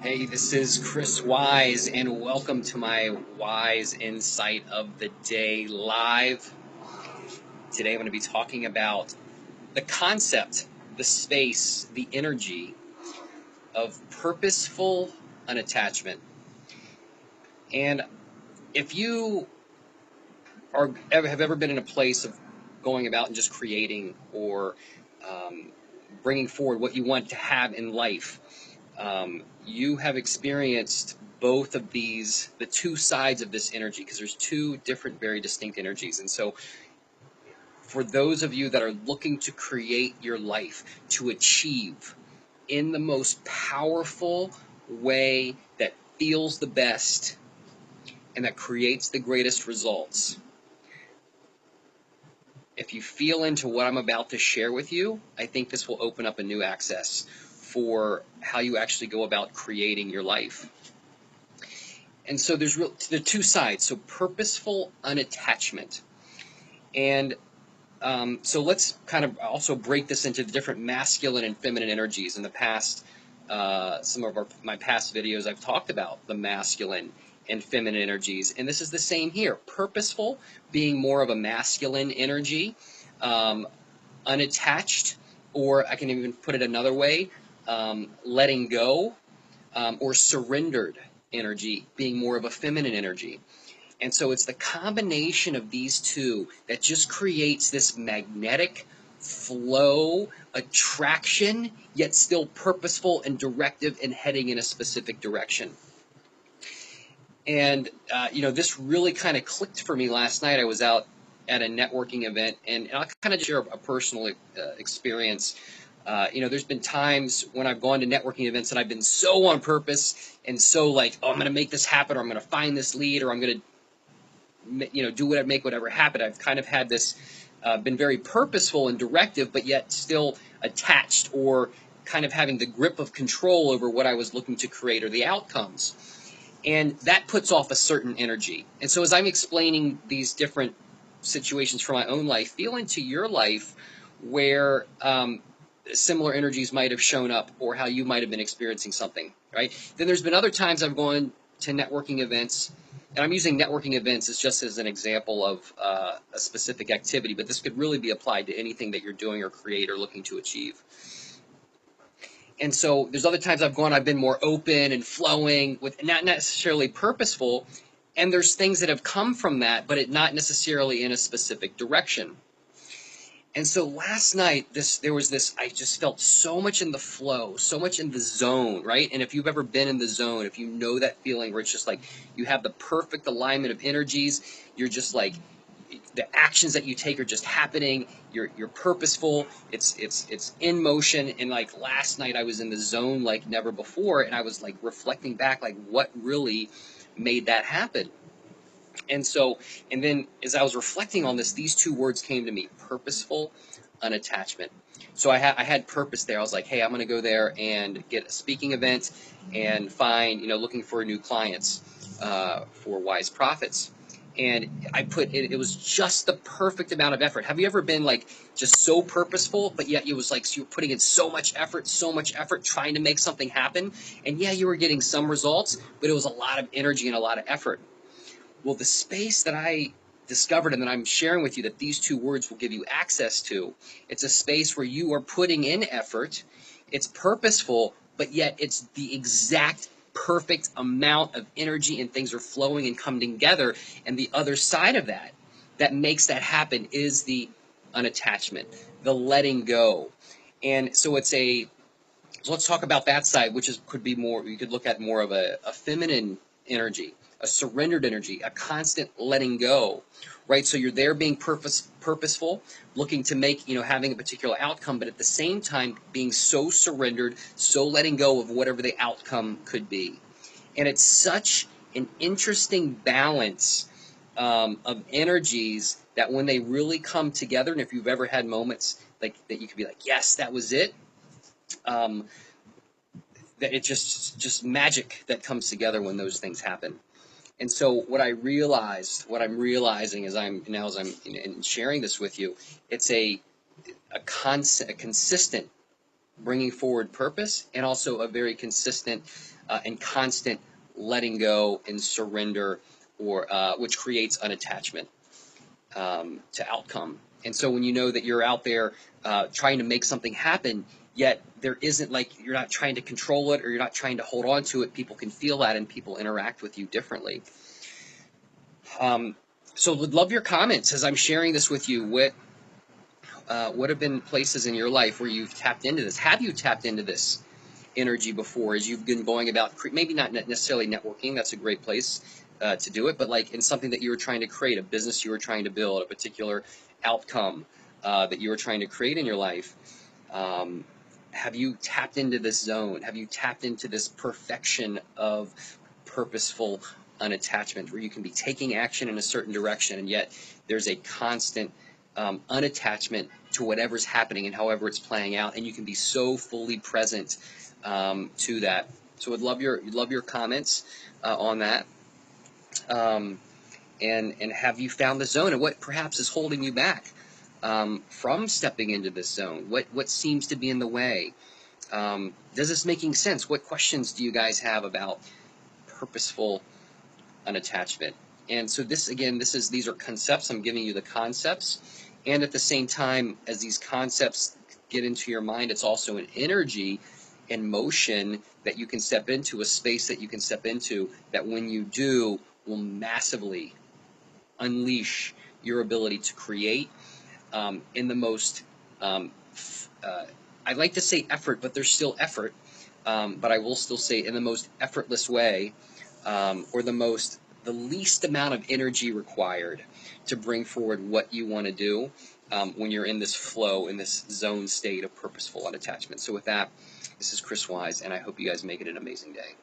Hey, this is Chris Wise, and welcome to my Wise Insight of the Day live. Today I'm going to be talking about the concept, the space, the energy of purposeful unattachment. And if you have ever been in a place of going about and just creating or bringing forward what you want to have in life, you have experienced both of these, the two sides of this energy, because there's two different, very distinct energies. And so for those of you that are looking to create your life, to achieve in the most powerful way that feels the best and that creates the greatest results, if you feel into what I'm about to share with you, I think this will open up a new access for how you actually go about creating your life. And so there's the two sides. So purposeful unattachment. And so let's kind of also break this into the different masculine and feminine energies. In the past, some of my past videos, I've talked about the masculine and feminine energies. And this is the same here. Purposeful being more of a masculine energy, unattached, or I can even put it another way, letting go, or surrendered energy being more of a feminine energy. And so it's the combination of these two that just creates this magnetic flow, attraction, yet still purposeful and directive and heading in a specific direction. And, this really kind of clicked for me last night. I was out at a networking event, and I'll kind of share a personal experience. There's been times when I've gone to networking events and I've been so on purpose and so like, oh, I'm going to make this happen, or I'm going to find this lead, or I'm going to, make whatever happen. I've kind of had this, been very purposeful and directive, but yet still attached or kind of having the grip of control over what I was looking to create or the outcomes. And that puts off a certain energy. And so as I'm explaining these different situations from my own life, feel into your life where similar energies might have shown up or how you might have been experiencing something, right? Then there's been other times I've gone to networking events, and I'm using networking events just as an example of a specific activity, but this could really be applied to anything that you're doing or create or looking to achieve. And so there's other times I've been more open and flowing with not necessarily purposeful, and there's things that have come from that, but not necessarily in a specific direction. And so last night, I just felt so much in the flow, so much in the zone, right? And if you've ever been in the zone, if you know that feeling where it's just like you have the perfect alignment of energies, you're just like, the actions that you take are just happening. You're purposeful. It's in motion. And like last night, I was in the zone like never before, and I was like reflecting back, like what really made that happen. And then as I was reflecting on this, these two words came to me: purposeful unattachment. So I had purpose there. I was like, hey, I'm going to go there and get a speaking event and find, looking for new clients for Wise Profits. And I put it was just the perfect amount of effort. Have you ever been like just so purposeful, but yet it was like so you were putting in so much effort trying to make something happen? And yeah, you were getting some results, but it was a lot of energy and a lot of effort. Well, the space that I discovered and that I'm sharing with you that these two words will give you access to, it's a space where you are putting in effort, it's purposeful, but yet it's the exact perfect amount of energy and things are flowing and coming together. And the other side of that makes that happen is the unattachment, the letting go. And so so let's talk about that side, which could be more, you could look at more of a feminine energy, a surrendered energy, a constant letting go, right? So you're there being purposeful, looking to make, having a particular outcome, but at the same time being so surrendered, so letting go of whatever the outcome could be. And it's such an interesting balance of energies that when they really come together, and if you've ever had moments like that, you could be like, yes, that was it. That it's just magic that comes together when those things happen. And so what I'm realizing as I'm sharing this with you, it's a consistent bringing forward purpose, and also a very consistent and constant letting go and surrender, or which creates unattachment to outcome. And so when you know that you're out there trying to make something happen, yet there isn't, like, you're not trying to control it or you're not trying to hold on to it, people can feel that and people interact with you differently. So would love your comments as I'm sharing this with you. What have been places in your life where you've tapped into this? Have you tapped into this energy before as you've been going about, maybe not necessarily networking, that's a great place to do it, but like in something that you were trying to create, a business you were trying to build, a particular outcome that you were trying to create in your life? Have you tapped into this zone? Have you tapped into this perfection of purposeful unattachment, where you can be taking action in a certain direction and yet there's a constant unattachment to whatever's happening and however it's playing out, and you can be so fully present to that? So I'd love your comments on that. And have you found the zone, and what perhaps is holding you back from stepping into this zone? What seems to be in the way? Does this making sense? What questions do you guys have about purposeful unattachment? And so these are concepts. I'm giving you the concepts, and at the same time, as these concepts get into your mind, it's also an energy and motion that you can step into, a space that you can step into, that when you do, will massively unleash your ability to create in the most, I like to say effort, but there's still effort, but I will still say in the most effortless way, or the least amount of energy required to bring forward what you want to do when you're in this flow, in this zone state of purposeful unattachment. So with that, this is Chris Wise, and I hope you guys make it an amazing day.